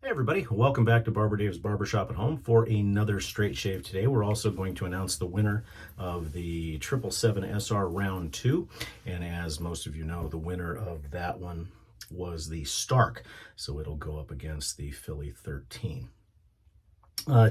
Hey everybody, welcome back to Barber Dave's Barbershop at Home for another straight shave today. We're also going to announce the winner of the 777 SR Round 2. And as most of you know, the winner of that one was the Stark. So it'll go up against the Philly 13.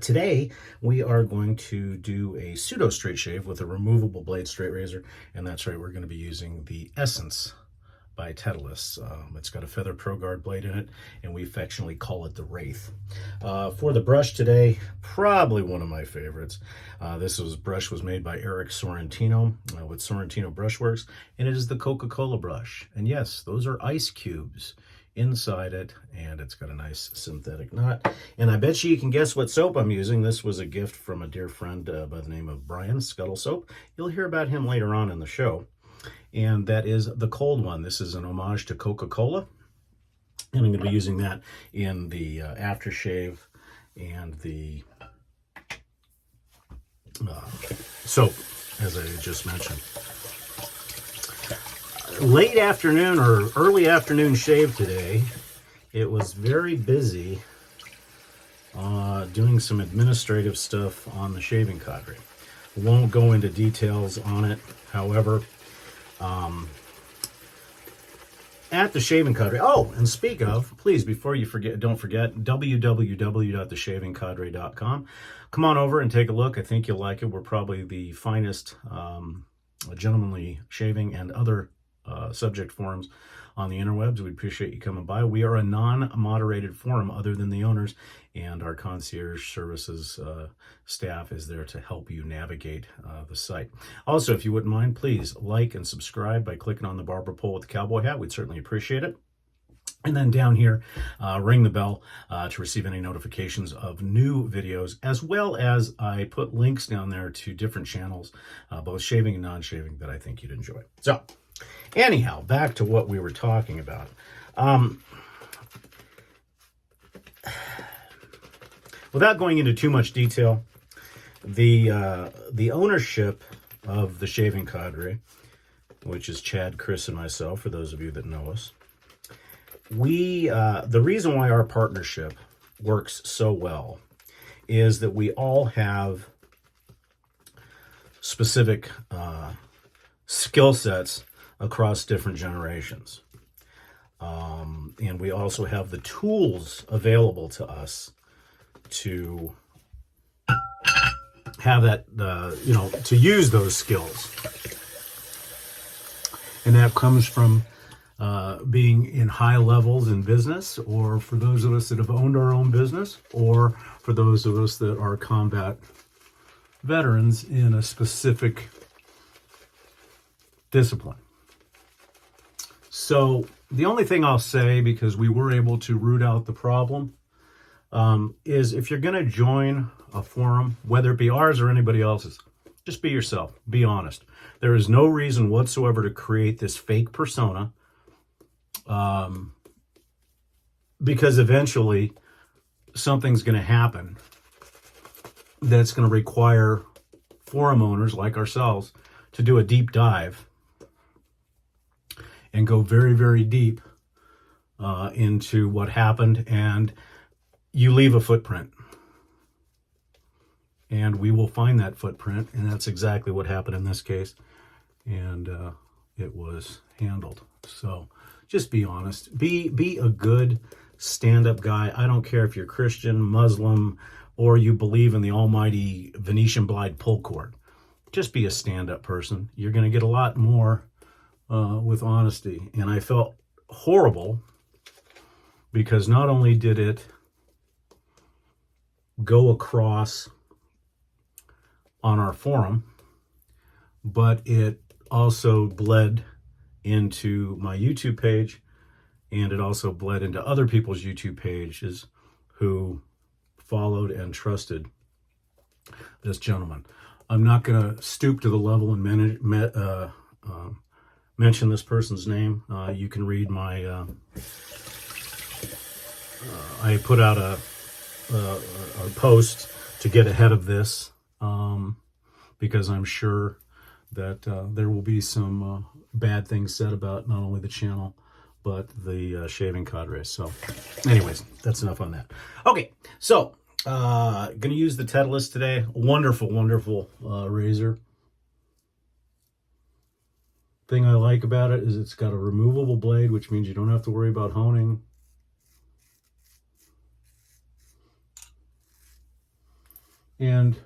Today, we are going to do a pseudo straight shave with a removable blade straight razor. And that's right, we're going to be using the Essence by Tedalus. It's got a feather Pro Guard blade in it, and we affectionately call it the Wraith. For the brush today, probably one of my favorites. This brush was made by Eric Sorrentino with Sorrentino Brushworks, and it is the Coca-Cola brush. And yes, those are ice cubes inside it, and it's got a nice synthetic knot. And I bet you can guess what soap I'm using. This was a gift from a dear friend by the name of Brian, Scuttle Soap. You'll hear about him later on in the show. And that is the cold one. This is an homage to Coca-Cola. And I'm going to be using that in the aftershave and the soap, as I just mentioned. Late afternoon or early afternoon shave today. It was very busy doing some administrative stuff on the shaving cadre. Won't go into details on it, however. At the shaving cadre. Oh, and speak of, please, before you forget, don't forget www.theshavingcadre.com. Come on over and take a look. I think you'll like it. We're probably the finest gentlemanly shaving and other subject forums on the interwebs. We appreciate you coming by. We are a non-moderated forum other than the owners, and our concierge services staff is there to help you navigate the site. Also, if you wouldn't mind, please like and subscribe by clicking on the barber pole with the cowboy hat. We'd certainly appreciate it. And then down here, ring the bell to receive any notifications of new videos, as well as I put links down there to different channels, both shaving and non-shaving, that I think you'd enjoy. So, anyhow, back to what we were talking about. Without going into too much detail, the ownership of the shaving cadre, which is Chad, Chris, and myself, for those of you that know us, the reason why our partnership works so well is that we all have specific skill sets across different generations. And we also have the tools available to us to have that, to use those skills. And that comes from being in high levels in business, or for those of us that have owned our own business, or for those of us that are combat veterans in a specific discipline. So the only thing I'll say, because we were able to root out the problem, is if you're going to join a forum, whether it be ours or anybody else's, just be yourself. Be honest. There is no reason whatsoever to create this fake persona, because eventually something's going to happen that's going to require forum owners like ourselves to do a deep dive and go very, very deep into what happened, and you leave a footprint. And we will find that footprint, and that's exactly what happened in this case. And it was handled. So just be honest. Be a good stand-up guy. I don't care if you're Christian, Muslim, or you believe in the almighty Venetian blind pull cord. Just be a stand-up person. You're going to get a lot more with honesty. And I felt horrible because not only did it go across on our forum, but it also bled into my YouTube page, and it also bled into other people's YouTube pages who followed and trusted this gentleman. I'm not going to stoop to the level and mention this person's name. You can read my... I put out a post to get ahead of this, because I'm sure that there will be some bad things said about not only the channel, but the shaving cadre. So anyways, that's enough on that. Okay, so gonna use the Tedalus today. Wonderful, wonderful razor. Thing I like about it is it's got a removable blade, which means you don't have to worry about honing. And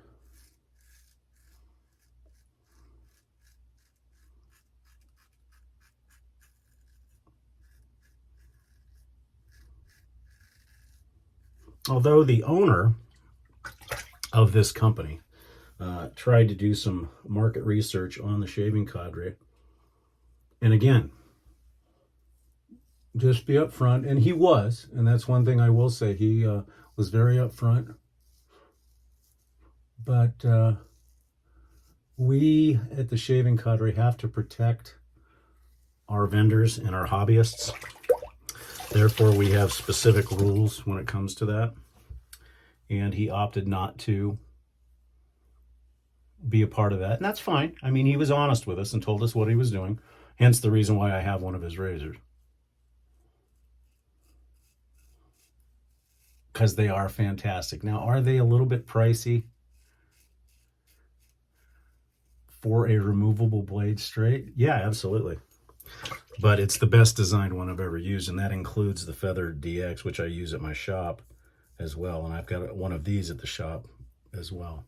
although the owner of this company tried to do some market research on the shaving cadre, and again, just be upfront, and he was, and that's one thing I will say, he was very upfront. But we at the Shaving Cadre have to protect our vendors and our hobbyists. Therefore, we have specific rules when it comes to that. And he opted not to be a part of that. And that's fine. I mean, he was honest with us and told us what he was doing. Hence the reason why I have one of his razors. Because they are fantastic. Now, are they a little bit pricey for a removable blade straight? Yeah, absolutely. But it's the best designed one I've ever used, and that includes the Feather DX, which I use at my shop as well. And I've got one of these at the shop as well.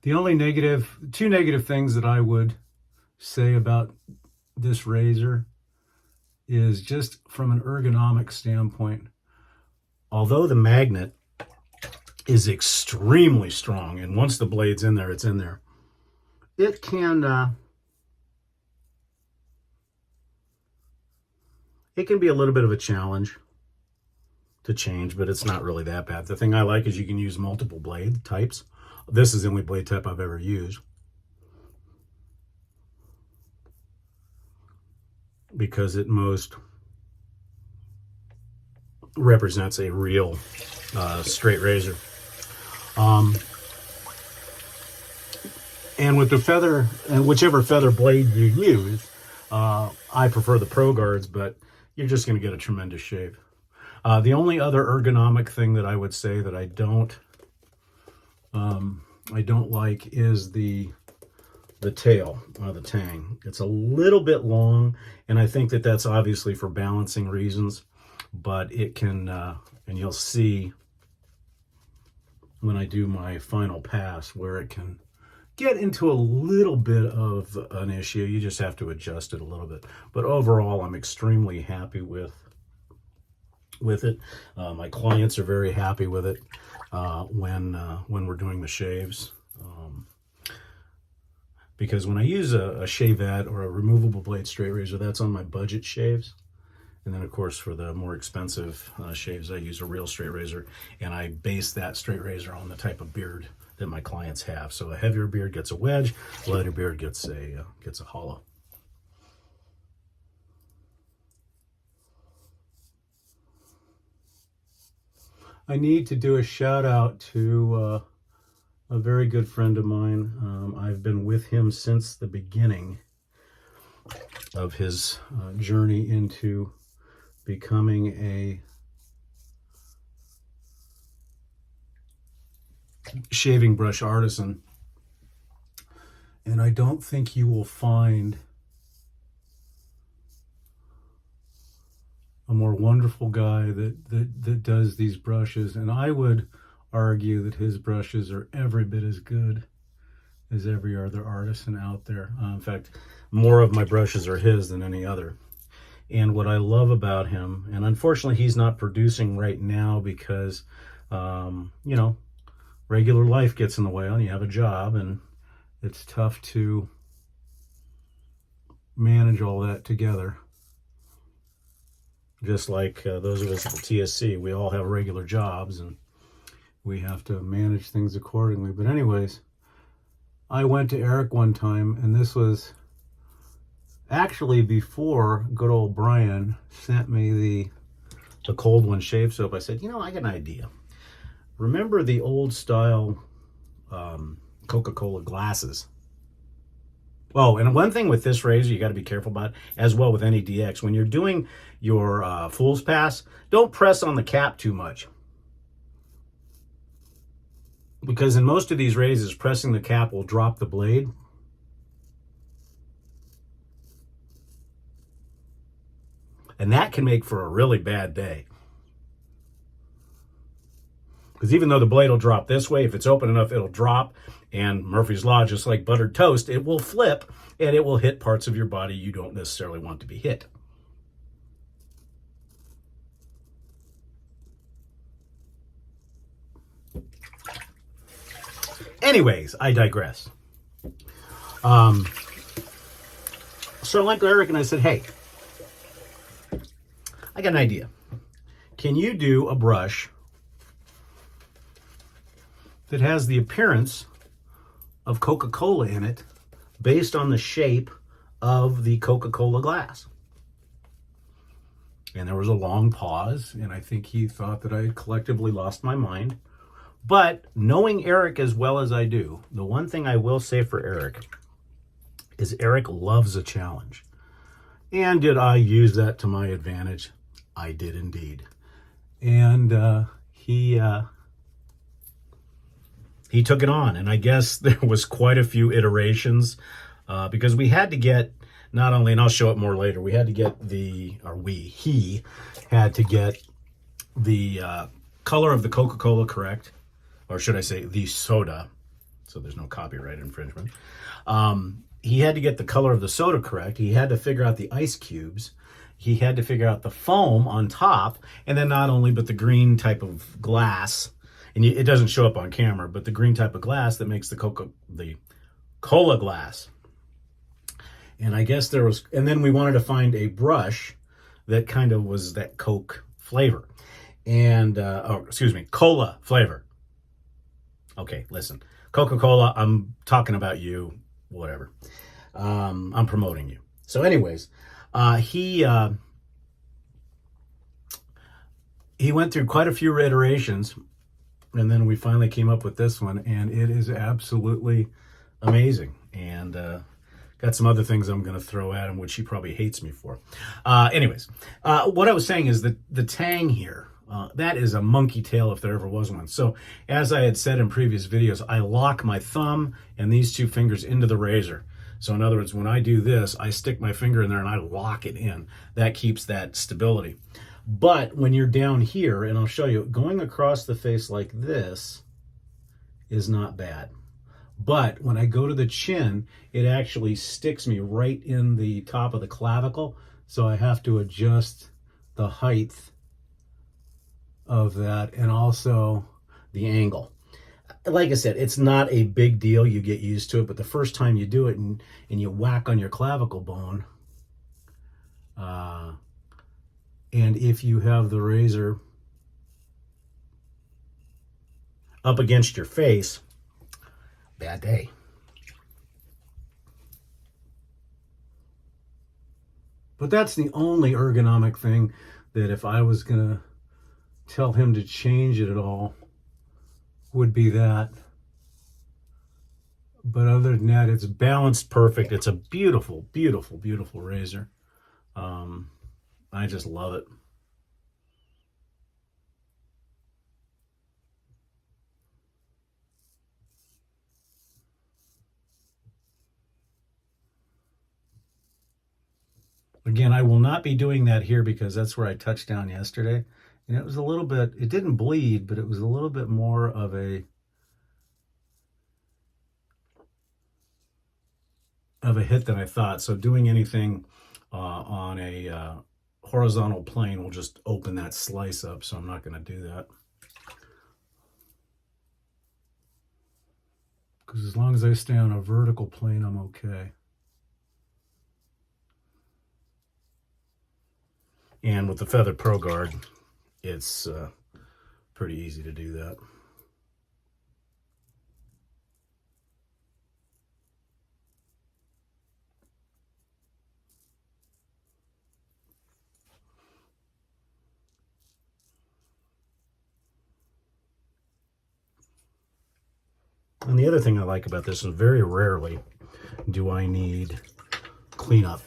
The only two negative things that I would say about this razor is just from an ergonomic standpoint. Although the magnet is extremely strong, and once the blade's in there, it's in there, it can be a little bit of a challenge to change, but it's not really that bad. The thing I like is you can use multiple blade types. This is the only blade type I've ever used, because it most represents a real straight razor. And with the feather, and whichever feather blade you use, I prefer the Pro Guards, but you're just going to get a tremendous shave. The only other ergonomic thing that I would say that I don't like is the tail, the tang. It's a little bit long, and I think that that's obviously for balancing reasons, but it can, and you'll see when I do my final pass where it can get into a little bit of an issue. You just have to adjust it a little bit. But overall, I'm extremely happy with it. My clients are very happy with it when we're doing the shaves. Because when I use a shavette or a removable blade straight razor, that's on my budget shaves. And then, of course, for the more expensive shaves, I use a real straight razor, and I base that straight razor on the type of beard that my clients have. So a heavier beard gets a wedge, a lighter beard gets a hollow. I need to do a shout out to a very good friend of mine. I've been with him since the beginning of his journey into becoming a shaving brush artisan. And I don't think you will find a more wonderful guy that does these brushes. And I would argue that his brushes are every bit as good as every other artisan out there. In fact, more of my brushes are his than any other. And what I love about him, and unfortunately he's not producing right now because, you know, regular life gets in the way, and you have a job, and it's tough to manage all that together. Just like those of us at the TSC, we all have regular jobs, and we have to manage things accordingly. But anyways, I went to Eric one time, and this was actually before good old Brian sent me the Cold One shave soap. I said, you know, I got an idea. Remember the old style Coca-Cola glasses Oh, and one thing with this razor you got to be careful about, as well with any DX, when you're doing your fool's pass, don't press on the cap too much. Because in most of these razors, pressing the cap will drop the blade. And that can make for a really bad day. Because even though the blade will drop this way, if it's open enough, it'll drop. And Murphy's Law, just like buttered toast, it will flip and it will hit parts of your body you don't necessarily want to be hit. Anyways, I digress. So I went to Eric and I said, hey, I got an idea. Can you do a brush that has the appearance of Coca-Cola in it based on the shape of the Coca-Cola glass? And there was a long pause, and I think he thought that I had collectively lost my mind. But knowing Eric as well as I do, the one thing I will say for Eric is Eric loves a challenge. And did I use that to my advantage? I did indeed. And he took it on, and I guess there was quite a few iterations because we had to get not only, and I'll show it more later, we had to get he had to get the color of the Coca-Cola correct, or should I say the soda, so there's no copyright infringement. He had to get the color of the soda correct. He had to figure out the ice cubes. He had to figure out the foam on top, and then not only, but the green type of glass. And it doesn't show up on camera, but the green type of glass that makes the cola glass. And I guess there was, and then we wanted to find a brush that kind of was that Coke flavor. And, cola flavor. Okay, listen, Coca-Cola, I'm talking about you, whatever. I'm promoting you. So anyways, he went through quite a few iterations, and then we finally came up with this one, and it is absolutely amazing. And got some other things I'm going to throw at him, which he probably hates me for. Anyways, what I was saying is that the tang here, that is a monkey tail if there ever was one. So as I had said in previous videos, I lock my thumb and these two fingers into the razor. So in other words, when I do this, I stick my finger in there and I lock it in. That keeps that stability. But when you're down here, and I'll show you, going across the face like this is not bad. But when I go to the chin, it actually sticks me right in the top of the clavicle. So I have to adjust the height of that and also the angle. Like I said, it's not a big deal. You get used to it. But the first time you do it and you whack on your clavicle bone, and if you have the razor up against your face, bad day. But that's the only ergonomic thing that if I was going to tell him to change it at all, would be that. But other than that, it's balanced perfect. It's a beautiful, beautiful, beautiful razor. I just love it. Again, I will not be doing that here because that's where I touched down yesterday. And it was a little bit, it didn't bleed, but it was a little bit more of a hit than I thought. So doing anything on a horizontal plane will just open that slice up. So I'm not going to do that. Because as long as I stay on a vertical plane, I'm okay. And with the Feather Pro Guard, it's pretty easy to do that. And the other thing I like about this is very rarely do I need cleanup?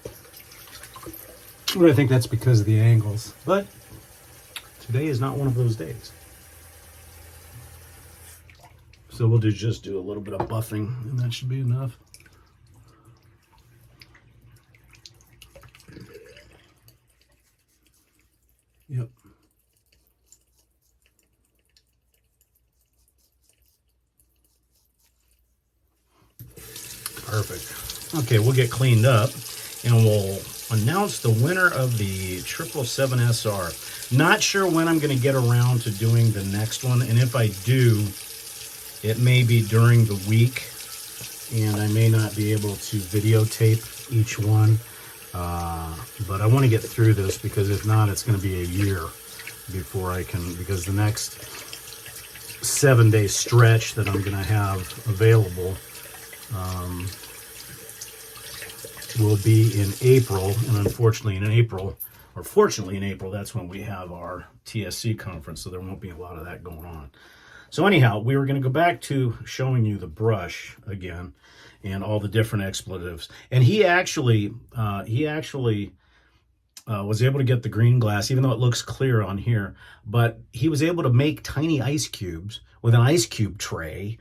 But I think that's because of the angles. But today is not one of those days. So we'll just do a little bit of buffing, and that should be enough. Yep. Perfect. Okay, we'll get cleaned up, and we'll announce the winner of the 777 SR. Not sure when I'm going to get around to doing the next one, and if I do, it may be during the week, and I may not be able to videotape each one, but I want to get through this, because if not, it's going to be a year before I can, because the next 7-day stretch that I'm going to have available will be in April, and unfortunately in April, or fortunately in April, that's when we have our TSC conference, so there won't be a lot of that going on. So anyhow, we were going to go back to showing you the brush again and all the different expletives. And he actually was able to get the green glass, even though it looks clear on here, but he was able to make tiny ice cubes with an ice cube tray,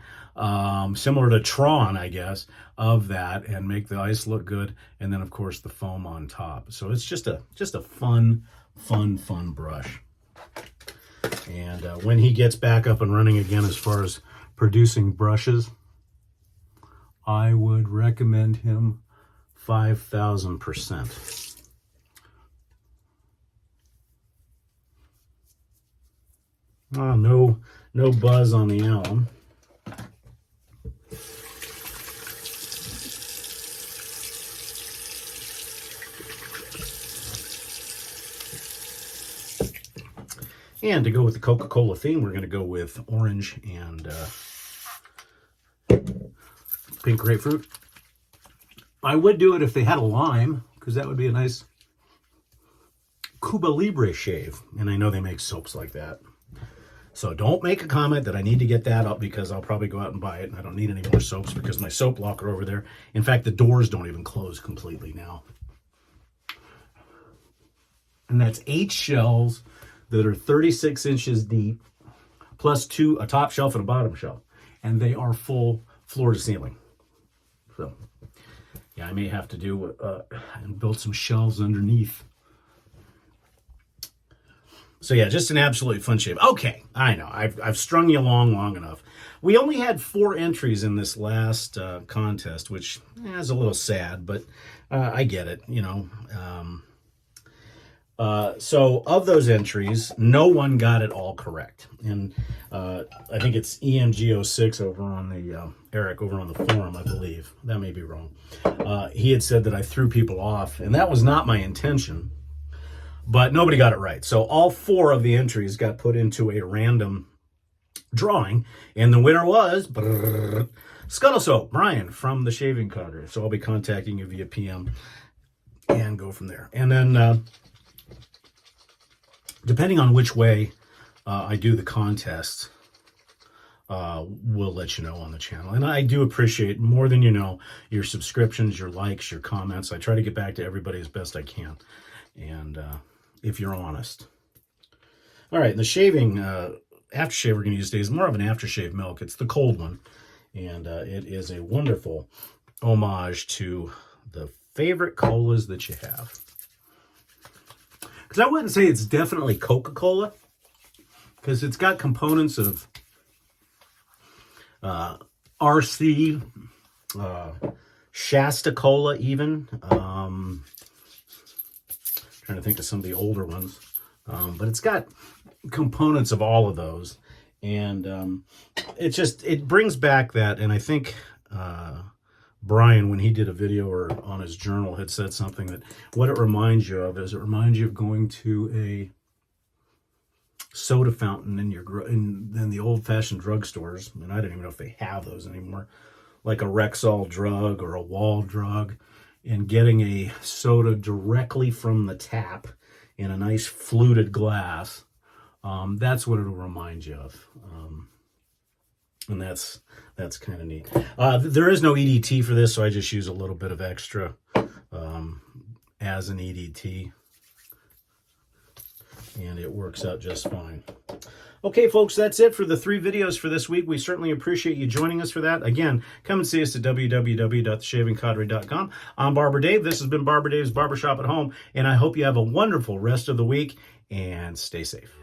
similar to Tron, I guess, of that, and make the ice look good, and then of course the foam on top. So it's just a fun brush. And when he gets back up and running again as far as producing brushes, I would recommend him 5,000%. Oh, no buzz on the alum. And to go with the Coca-Cola theme, we're going to go with orange and pink grapefruit. I would do it if they had a lime, because that would be a nice Cuba Libre shave. And I know they make soaps like that. So don't make a comment that I need to get that up, because I'll probably go out and buy it, and I don't need any more soaps because my soap locker over there, in fact, the doors don't even close completely now. And that's 8 shelves that are 36 inches deep, plus a top shelf and a bottom shelf. And they are full floor to ceiling. So, yeah, I may have to do and build some shelves underneath. So yeah, just an absolutely fun shave. Okay, I know, I've strung you along long enough. We only had 4 entries in this last contest, which is a little sad, but I get it, you know. So of those entries, no one got it all correct. And I think it's EMG06 over on the, Eric over on the forum, I believe. That may be wrong. He had said that I threw people off, and that was not my intention. But nobody got it right. So all 4 of the entries got put into a random drawing, and the winner was Scuttle Soap, Brian from the Shaving Carter. So I'll be contacting you via PM and go from there. And then depending on which way I do the contest, we'll let you know on the channel. And I do appreciate, more than you know, your subscriptions, your likes, your comments. I try to get back to everybody as best I can. And if you're honest. All right, the shaving aftershave we're going to use today is more of an aftershave milk. It's the cold one, and it is a wonderful homage to the favorite colas that you have. Because I wouldn't say it's definitely Coca-Cola, because it's got components of RC, Shasta Cola even. Trying to think of some of the older ones, but it's got components of all of those, and it brings back that. And I think Brian, when he did a video or on his journal, had said something that what it reminds you of is it reminds you of going to a soda fountain in the old-fashioned drugstores, and I don't even know if they have those anymore, like a Rexall drug or a Wall drug, and getting a soda directly from the tap in a nice fluted glass. That's what it'll remind you of. And that's kind of neat. There is no EDT for this, so I just use a little bit of extra as an EDT. And it works out just fine. Okay, folks, that's it for the 3 videos for this week. We certainly appreciate you joining us for that. Again, come and see us at www.theshavingcadre.com. I'm Barber Dave. This has been Barber Dave's Barbershop at Home, and I hope you have a wonderful rest of the week, and stay safe.